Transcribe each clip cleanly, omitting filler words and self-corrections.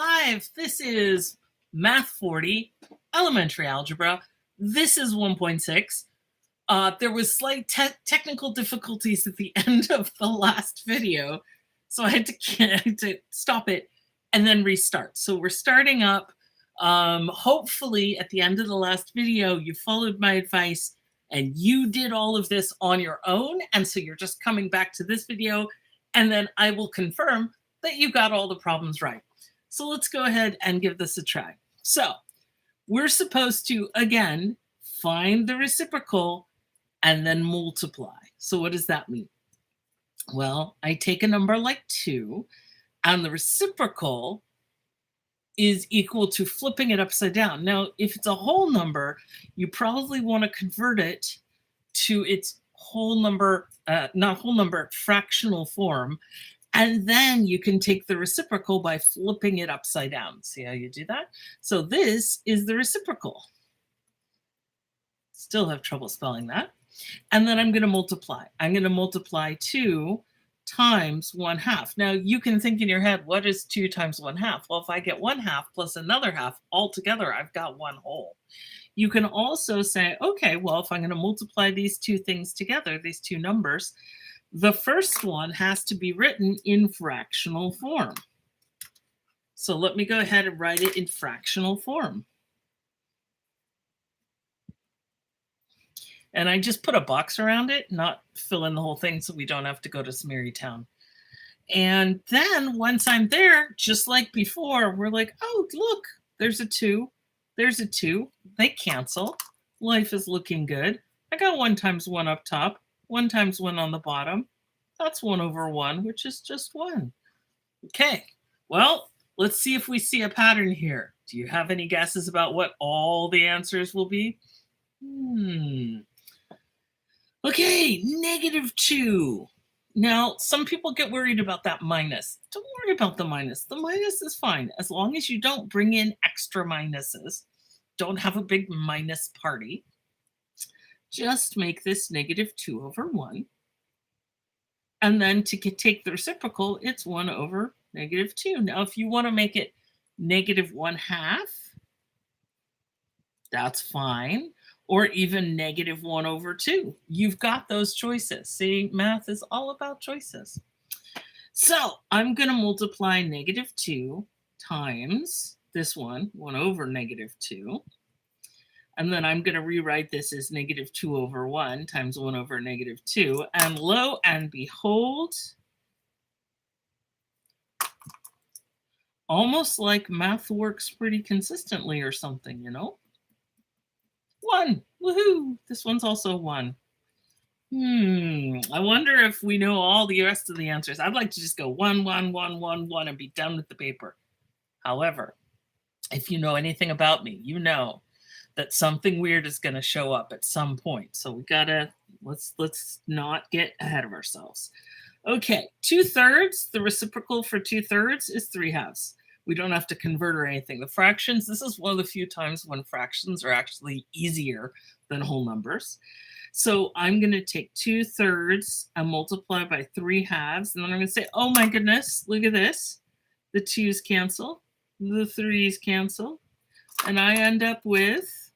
live. This is Math 40, Elementary Algebra. This is 1.6. There was slight technical difficulties at the end of the last video, so I had to stop it and then restart. So we're starting up. Hopefully at the end of the last video, you followed my advice and you did all of this on your own. And so you're just coming back to this video, and then I will confirm that you got all the problems right. So let's go ahead and give this a try. So we're supposed to, again, find the reciprocal and then multiply. So what does that mean? Well, I take a number like 2, and the reciprocal is equal to flipping it upside down. Now, if it's a whole number, you probably want to convert it to its whole number, not whole number, fractional form. And then you can take the reciprocal by flipping it upside down. See how you do that? So this is the reciprocal. Still have trouble spelling that. And then I'm going to multiply. I'm going to multiply 2 times 1/2. Now you can think in your head, what is 2 times 1/2? Well, if I get 1/2 plus another half, altogether I've got 1 whole. You can also say, okay, well, if I'm going to multiply these two things together, these two numbers, the first one has to be written in fractional form. So let me go ahead and write it in fractional form. And I just put a box around it, not fill in the whole thing so we don't have to go to Smeary Town. And then once I'm there, just like before, we're like, oh, look, there's a 2. There's a 2. They cancel. Life is looking good. I got 1 times 1 up top, 1 times 1 on the bottom. That's 1 over 1, which is just 1. Okay, well, let's see if we see a pattern here. Do you have any guesses about what all the answers will be? Okay, -2. Now, some people get worried about that minus. Don't worry about the minus. The minus is fine. As long as you don't bring in extra minuses, don't have a big minus party. Just make this -2 over 1. And then to take the reciprocal, it's 1 over -2. Now, if you want to make it -1/2, that's fine. Or even -1 over 2. You've got those choices. See, math is all about choices. So I'm going to multiply -2 times this 1 over -2. And then I'm going to rewrite this as -2 over 1 times 1 over -2. And lo and behold, almost like math works pretty consistently or something, you know? 1. Woohoo! This one's also 1. I wonder if we know all the rest of the answers. I'd like to just go 1, 1, 1, 1, 1 and be done with the paper. However, if you know anything about me, you know that something weird is going to show up at some point. So we gotta, let's not get ahead of ourselves. Okay, 2/3, the reciprocal for 2/3 is 3/2. We don't have to convert or anything. The fractions, this is one of the few times when fractions are actually easier than whole numbers. So I'm going to take 2/3 and multiply by 3/2. And then I'm going to say, oh my goodness, look at this. The 2's cancel, the 3's cancel. And I end up with,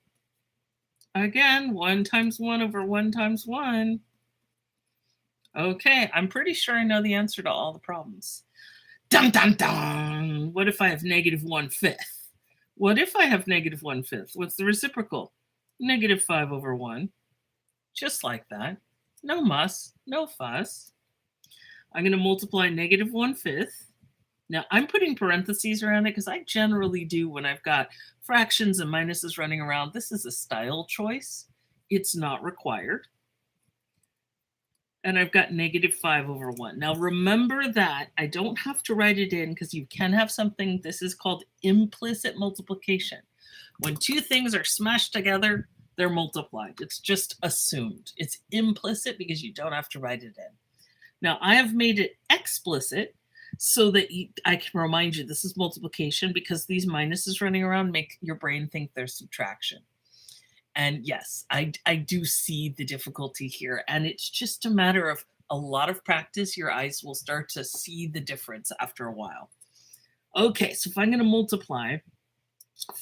again, 1 times 1 over 1 times 1. Okay, I'm pretty sure I know the answer to all the problems. Dun, dun, dun. What if I have -1/5? What if I have -1/5? What's the reciprocal? -5 over 1. Just like that. No muss, no fuss. I'm going to multiply -1/5. Now, I'm putting parentheses around it because I generally do when I've got fractions and minuses running around. This is a style choice. It's not required. And I've got -5 over 1. Now remember that I don't have to write it in because you can have something, this is called implicit multiplication. When two things are smashed together, they're multiplied. It's just assumed. It's implicit because you don't have to write it in. Now I have made it explicit so that I can remind you this is multiplication, because these minuses running around make your brain think they're subtraction. And yes, I do see the difficulty here. And it's just a matter of a lot of practice. Your eyes will start to see the difference after a while. Okay, so if I'm going to multiply,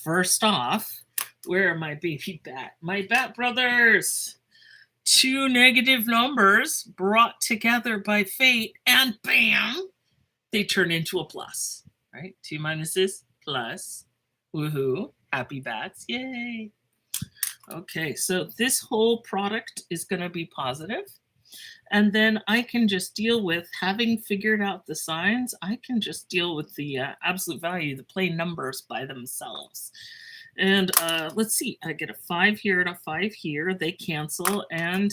first off, where are my baby bat? My bat brothers. Two negative numbers brought together by fate, and bam, they turn into a plus, right? Two minuses plus. Woohoo. Happy bats. Yay. Okay, so this whole product is going to be positive. And then I can just deal with, having figured out the signs, I can just deal with the absolute value, the plain numbers by themselves. And let's see, I get a 5 here and a 5 here. They cancel. And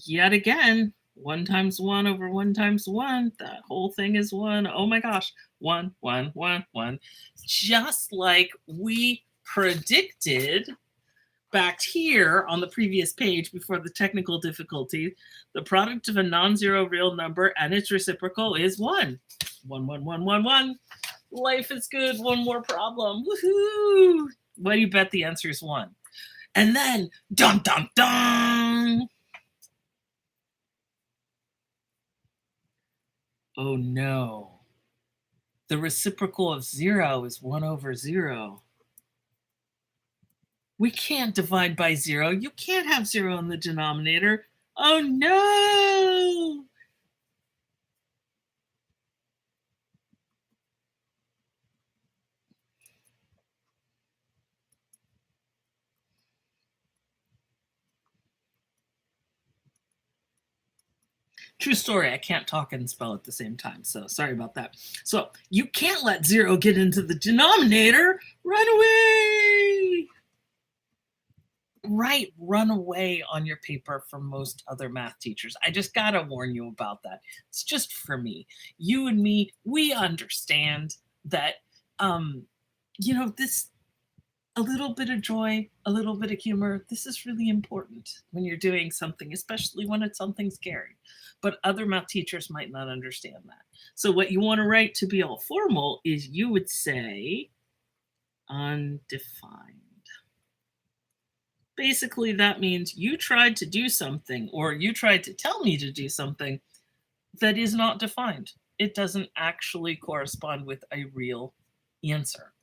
yet again, 1 times 1 over 1 times 1. That whole thing is 1. Oh my gosh. 1, 1, 1, 1. Just like we predicted back here on the previous page before the technical difficulty, the product of a non-zero real number and its reciprocal is 1. 1, 1, 1, 1, 1. Life is good. One more problem. Woohoo! Why do you bet the answer is 1? And then, dun, dun, dun. Oh no. The reciprocal of 0 is 1 over 0. We can't divide by 0. You can't have 0 in the denominator. Oh no! True story, I can't talk and spell at the same time, so sorry about that. So you can't let 0 get into the denominator. Run away! Write run away on your paper for most other math teachers. I just gotta warn you about that. It's just for me. You and me, we understand that, this, a little bit of joy, a little bit of humor, this is really important when you're doing something, especially when it's something scary. But other math teachers might not understand that. So what you want to write to be all formal is you would say undefined. Basically, that means you tried to do something, or you tried to tell me to do something that is not defined. It doesn't actually correspond with a real answer.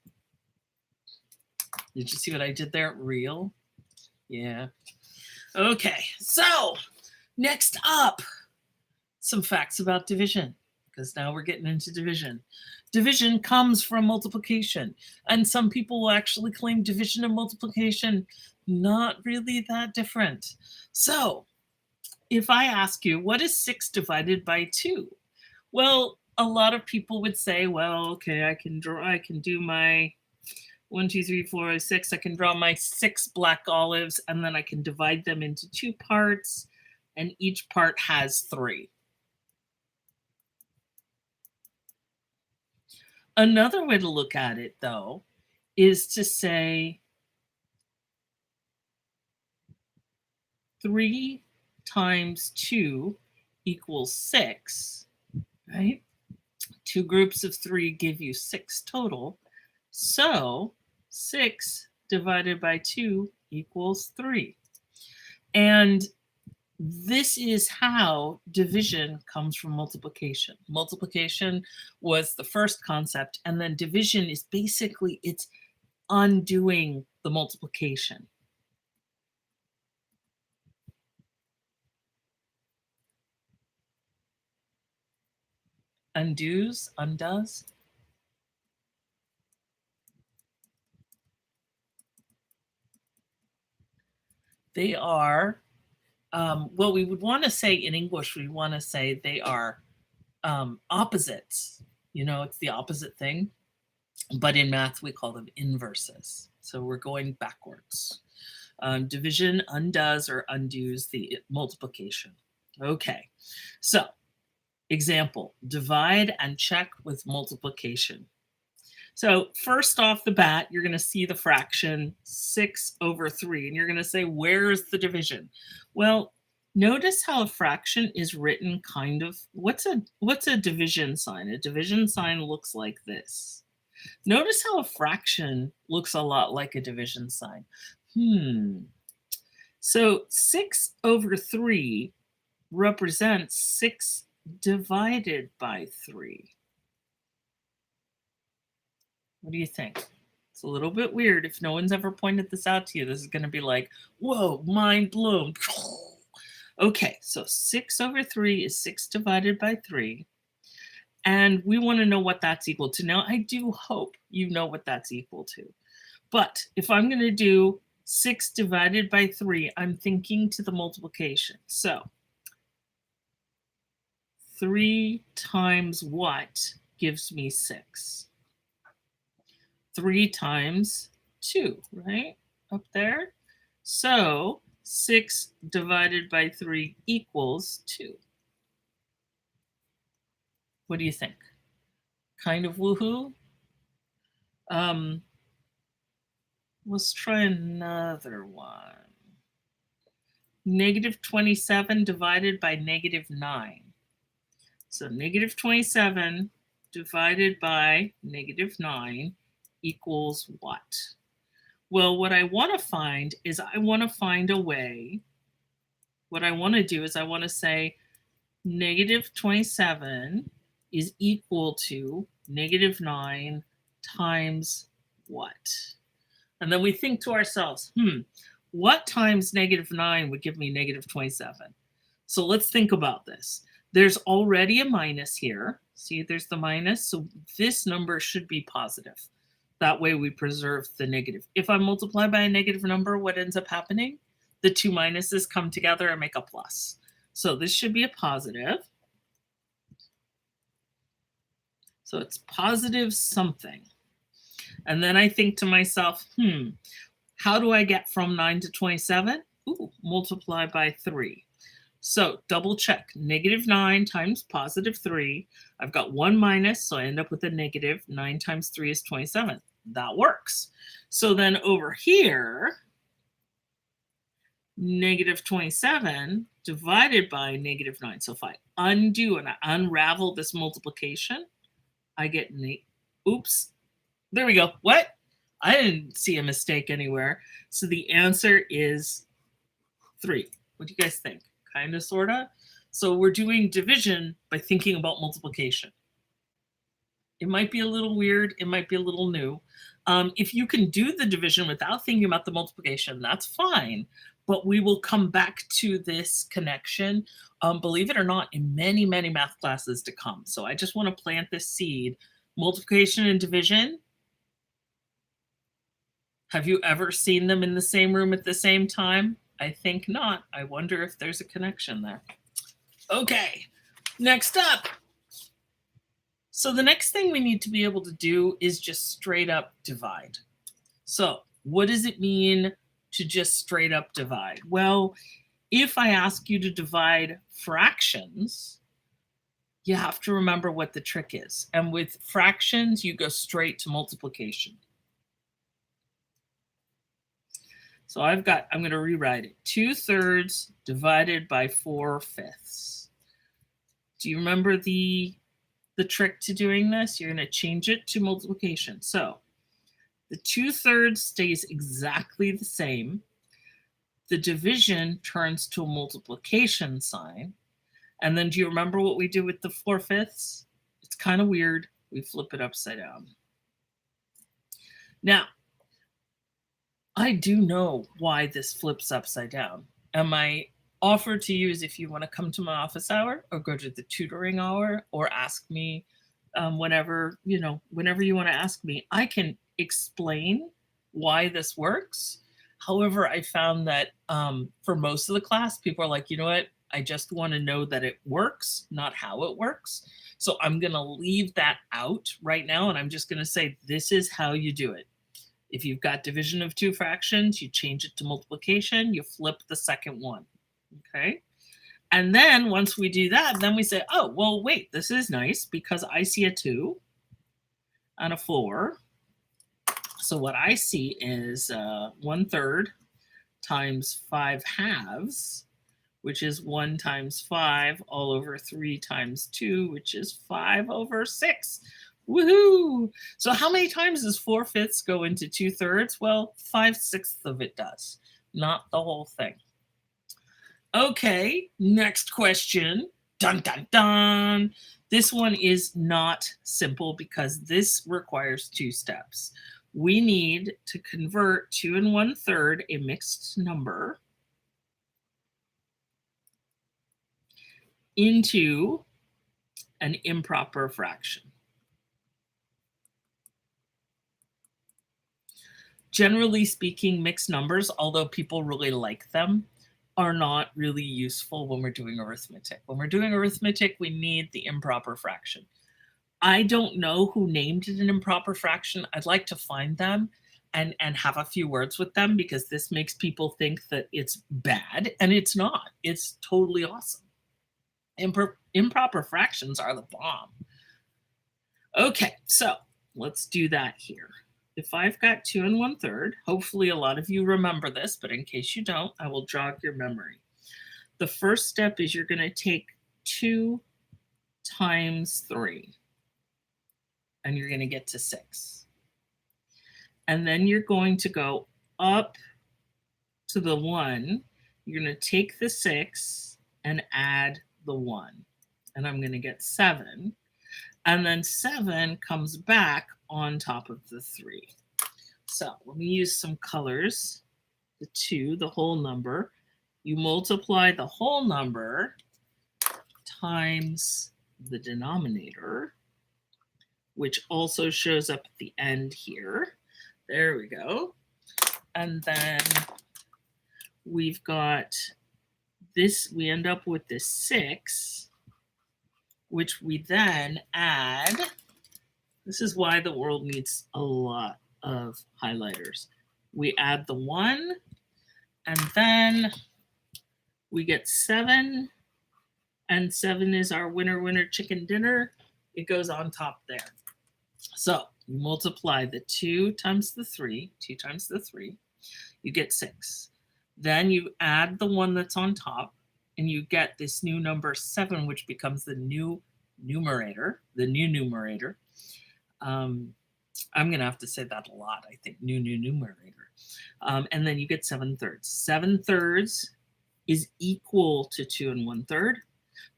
Did you see what I did there? Real? Yeah. Okay, so next up, some facts about division, because now we're getting into division. Division comes from multiplication, and some people will actually claim division and multiplication not really that different. So if I ask you, what is 6 divided by 2? Well, a lot of people would say, well, okay, I can do my 1, 2, 3, 4, 5, 6. I can draw my 6 black olives, and then I can divide them into 2 parts, and each part has 3. Another way to look at it, though, is to say 3 times 2 equals 6, right? 2 groups of 3 give you 6 total. So 6 divided by 2 equals 3. And this is how division comes from multiplication. Multiplication was the first concept, and then division is basically, it's undoing the multiplication. Undoes. They are, well, we would want to say in English, we want to say they are opposites. It's the opposite thing. But in math, we call them inverses. So we're going backwards. Division undoes or undoes the multiplication. Okay, so example, divide and check with multiplication. So first off the bat, you're going to see the fraction 6 over 3, and you're going to say, where's the division? Well, notice how a fraction is written kind of, what's a division sign? A division sign looks like this. Notice how a fraction looks a lot like a division sign. So 6 over 3 represents 6 divided by 3. What do you think? It's a little bit weird. If no one's ever pointed this out to you, this is going to be like, whoa, mind blown. Okay, so 6 over 3 is 6 divided by 3. And we want to know what that's equal to. Now, I do hope you know what that's equal to. But if I'm going to do 6 divided by 3, I'm thinking to the multiplication. So 3 times what gives me 6? 3 times 2, right? Up there. So 6 divided by 3 equals 2. What do you think? Kind of woohoo? Let's try another one. Negative 27 divided by negative 9. So negative 27 divided by negative 9 equals what? Well, what I want to find is I want to find a way. What I want to do is I want to say negative 27 is equal to negative 9 times what? And then we think to ourselves, what times negative 9 would give me negative 27? So let's think about this. There's already a minus here. See, there's the minus. So this number should be positive. That way we preserve the negative. If I multiply by a negative number, what ends up happening? The two minuses come together and make a plus. So this should be a positive. So it's positive something. And then I think to myself, how do I get from 9 to 27? Multiply by 3. So double check, negative 9 times positive 3. I've got one minus, so I end up with a negative. 9 times 3 is 27. That works. So then over here, negative 27 divided by negative 9. So if I undo and I unravel this multiplication, I get, oops, there we go. What? I didn't see a mistake anywhere. So the answer is 3. What do you guys think? Kind of, sort of. So we're doing division by thinking about multiplication. It might be a little weird. It might be a little new. If you can do the division without thinking about the multiplication, that's fine. But we will come back to this connection, believe it or not, in many, many math classes to come. So I just want to plant this seed. Multiplication and division. Have you ever seen them in the same room at the same time? I think not. I wonder if there's a connection there. Okay, next up. So the next thing we need to be able to do is just straight up divide. So what does it mean to just straight up divide? Well, if I ask you to divide fractions, you have to remember what the trick is. And with fractions, you go straight to multiplication. So I'm going to rewrite it. 2/3 divided by 4/5. Do you remember the trick to doing this? You're going to change it to multiplication. So the 2/3 stays exactly the same. The division turns to a multiplication sign. And then do you remember what we do with the 4/5? It's kind of weird. We flip it upside down. Now, I do know why this flips upside down. And my offer to you is if you want to come to my office hour or go to the tutoring hour or ask me whenever you want to ask me, I can explain why this works. However, I found that for most of the class, people are like, you know what? I just want to know that it works, not how it works. So I'm going to leave that out right now. And I'm just going to say, this is how you do it. If you've got division of two fractions, you change it to multiplication, you flip the second one, okay? And then once we do that, then we say, oh, well, wait, this is nice because I see a 2 and a 4. So what I see is 1/3 times 5/2, which is 1 times 5 all over 3 times 2, which is 5/6. Woohoo! So how many times does 4/5 go into 2/3? Well, 5/6 of it does, not the whole thing. Okay, next question. Dun, dun, dun. This one is not simple because this requires 2 steps. We need to convert 2 1/3, a mixed number, into an improper fraction. Generally speaking, mixed numbers, although people really like them, are not really useful when we're doing arithmetic. When we're doing arithmetic, we need the improper fraction. I don't know who named it an improper fraction. I'd like to find them and have a few words with them, because this makes people think that it's bad, and it's not. It's totally awesome. Improper fractions are the bomb. Okay, so let's do that here. If I've got 2 1/3, hopefully a lot of you remember this, but in case you don't, I will jog your memory. The first step is you're going to take 2 times 3, and you're going to get to 6. And then you're going to go up to the 1. You're going to take the 6 and add the 1. And I'm going to get 7. And then 7 comes back on top of the 3. So let me use some colors. The 2, the whole number. You multiply the whole number times the denominator, which also shows up at the end here. There we go. And then we've got this, we end up with this 6, which we then add. This is why the world needs a lot of highlighters. We add the 1, and then we get 7, and 7 is our winner chicken dinner. It goes on top there. So you multiply the 2 times the 3, 2 times the 3, you get 6. Then you add the 1 that's on top, and you get this new number 7, which becomes the new numerator, I'm going to have to say that a lot, I think, new numerator. And then you get 7/3. 7/3 is equal to 2 1/3,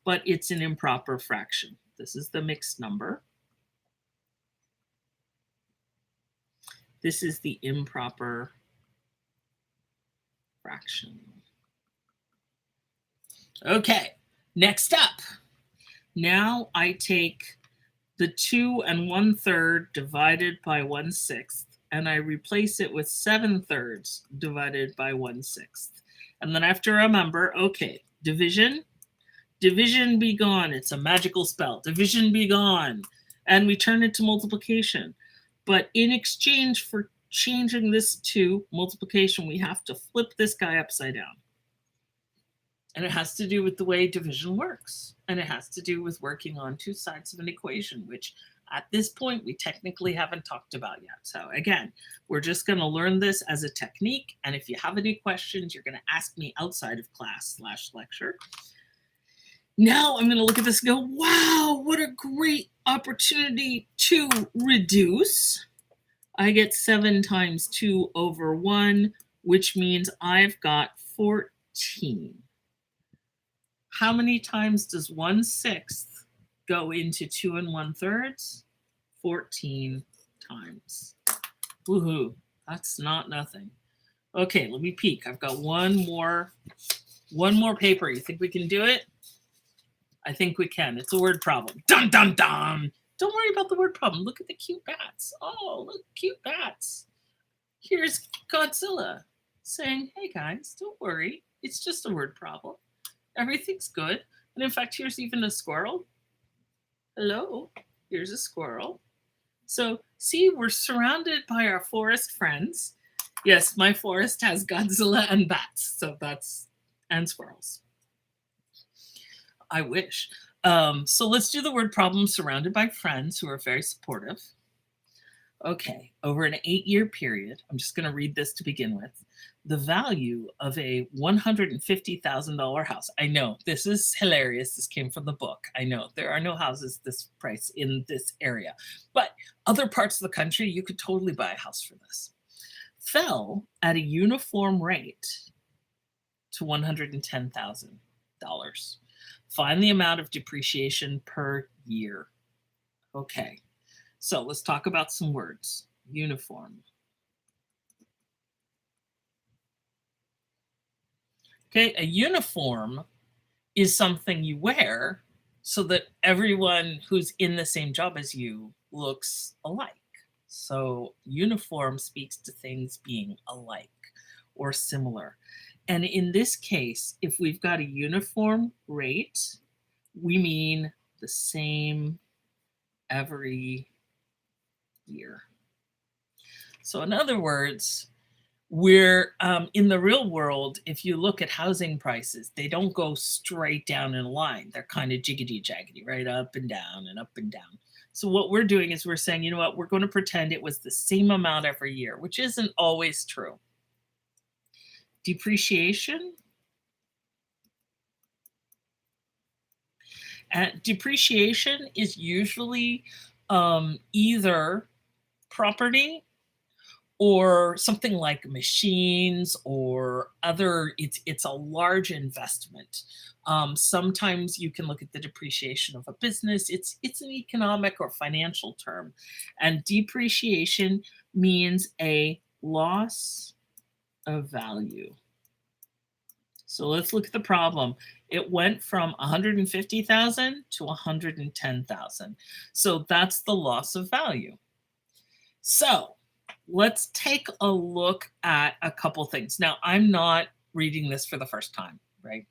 but it's an improper fraction. This is the mixed number. This is the improper fraction. Okay, next up. Now I take the 2 1/3 divided by 1/6, and I replace it with 7/3 divided by 1/6. And then I have to remember, okay, division be gone. It's a magical spell. Division be gone. And we turn it to multiplication. But in exchange for changing this to multiplication, we have to flip this guy upside down. And it has to do with the way division works. And it has to do with working on 2 sides of an equation, which at this point we technically haven't talked about yet. So again, we're just going to learn this as a technique. And if you have any questions, you're going to ask me outside of class/lecture. Now I'm going to look at this and go, wow, what a great opportunity to reduce. I get 7 times 2 over 1, which means I've got 14. How many times does 1/6 go into 2 1/3? 14 times. Woohoo, that's not nothing. Okay, let me peek. I've got one more paper. You think we can do it? I think we can. It's a word problem. Dun, dun, dun. Don't worry about the word problem. Look at the cute bats. Oh, look, cute bats. Here's Godzilla saying, hey guys, don't worry. It's just a word problem. Everything's good. And in fact, here's even a squirrel. Hello, here's a squirrel. So see, we're surrounded by our forest friends. Yes, my forest has Godzilla and bats. So and squirrels. I wish. So let's do the word problem surrounded by friends who are very supportive. Okay, over an 8-year period, I'm just going to read this to begin with. The value of a $150,000 house. I know, this is hilarious. This came from the book. I know, there are no houses this price in this area. But other parts of the country, you could totally buy a house for this. Fell at a uniform rate to $110,000. Find the amount of depreciation per year. Okay, so let's talk about some words. Uniform. Okay, a uniform is something you wear so that everyone who's in the same job as you looks alike. So uniform speaks to things being alike or similar. And in this case, if we've got a uniform rate, we mean the same every year. So in other words, we're in the real world, if you look at housing prices, they don't go straight down in a line. They're kind of jiggity jaggedy, right? Up and down and up and down. So what we're doing is we're saying, you know what, we're going to pretend it was the same amount every year, which isn't always true. Depreciation. Depreciation is usually either property or something like machines or other. It's a large investment. Sometimes you can look at the depreciation of a business. It's an economic or financial term, and depreciation means a loss of value. So let's look at the problem. It went from 150,000 to 110,000. So that's the loss of value. So let's take a look at a couple things. Now, I'm not reading this for the first time, right?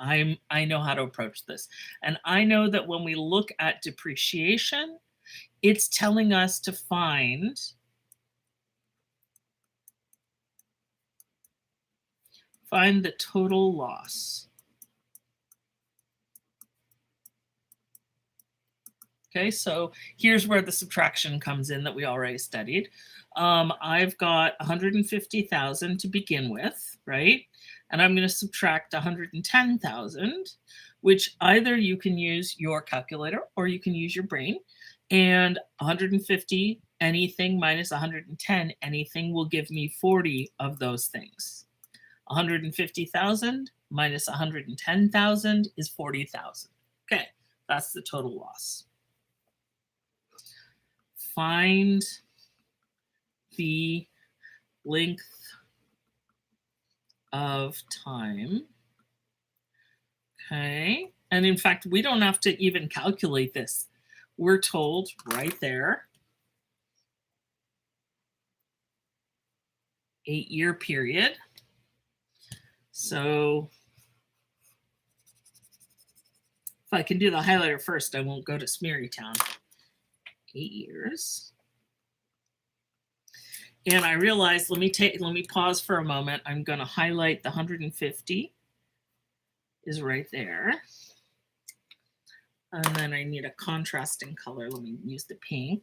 I know how to approach this. And I know that when we look at depreciation, it's telling us to find the total loss. Okay, so here's where the subtraction comes in that we already studied. I've got 150,000 to begin with, right? And I'm going to subtract 110,000, which either you can use your calculator or you can use your brain. And 150 anything minus 110 anything will give me 40 of those things. 150,000 minus 110,000 is 40,000. Okay, that's the total loss. Find the length of time. Okay, and in fact, we don't have to even calculate this. We're told right there, 8-year period. So if I can do the highlighter first, I won't go to Smeary Town. 8 years. And I realized, let me pause for a moment. I'm going to highlight the 150 is right there. And then I need a contrasting color. Let me use the pink.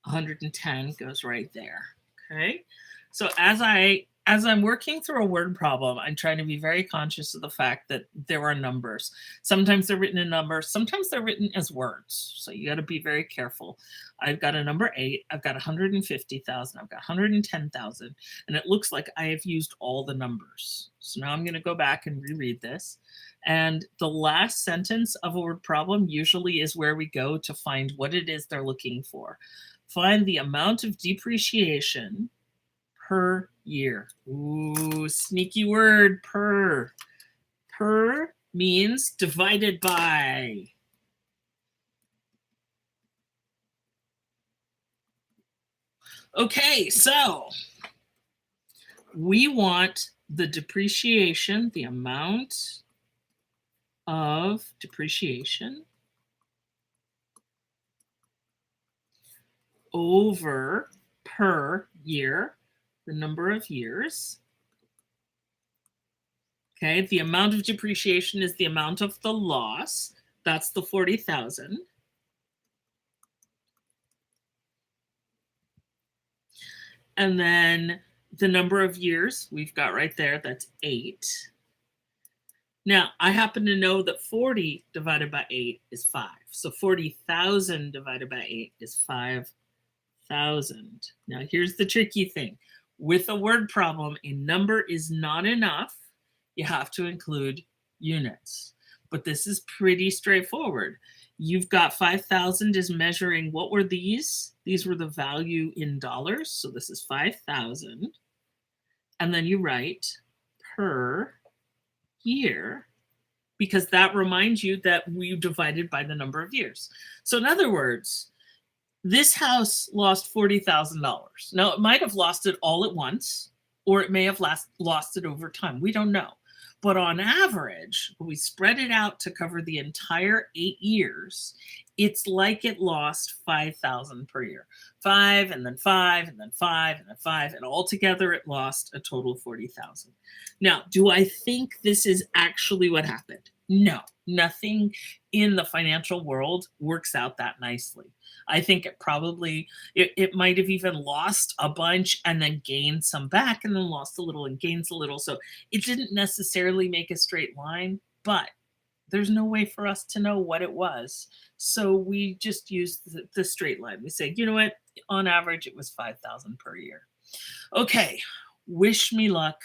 110 goes right there. Okay. So as I'm working through a word problem, I'm trying to be very conscious of the fact that there are numbers. Sometimes they're written in numbers, sometimes they're written as words. So you got to be very careful. I've got a number 8, I've got 150,000, I've got 110,000, and it looks like I have used all the numbers. So now I'm going to go back and reread this. And the last sentence of a word problem usually is where we go to find what it is they're looking for. Find the amount of depreciation per year. Ooh, sneaky word, per. Per means divided by. Okay, so we want the depreciation, the amount of depreciation over per year, the number of years. Okay, the amount of depreciation is the amount of the loss. That's the 40,000. And then the number of years we've got right there, that's 8. Now, I happen to know that 40 divided by 8 is 5. So 40,000 divided by 8 is 5,000. Now, here's the tricky thing. With a word problem, a number is not enough. You have to include units. but this is pretty straightforward. You've got 5,000 is measuring, what were these? These were the value in dollars. So this is 5,000. And then you write per year, because that reminds you that we divided by the number of years. So in other words, this house lost $40,000. Now, it might have lost it all at once, or it may have lost it over time. We don't know. But on average, when we spread it out to cover the entire 8 years, it's like it lost 5,000 per year. 5 and then 5 and then 5 and then 5, and altogether it lost a total of 40,000. Now, do I think this is actually what happened? No, nothing in the financial world works out that nicely. I think it might have even lost a bunch and then gained some back and then lost a little and gains a little. So it didn't necessarily make a straight line, but there's no way for us to know what it was. So we just use the straight line. We say, you know what? On average, it was 5,000 per year. Okay, wish me luck.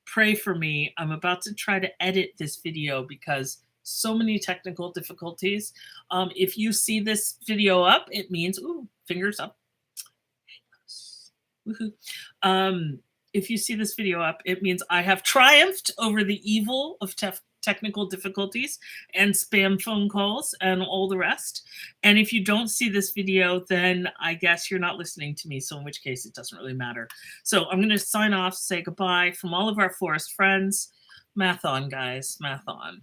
Pray for me. I'm about to try to edit this video because so many technical difficulties. If you see this video up, it means, ooh, fingers up. Woohoo. If you see this video up, it means I have triumphed over the evil of technical difficulties and spam phone calls and all the rest. And if you don't see this video, then I guess you're not listening to me. So in which case it doesn't really matter. So I'm going to sign off, say goodbye from all of our forest friends. Math on, guys. Math on.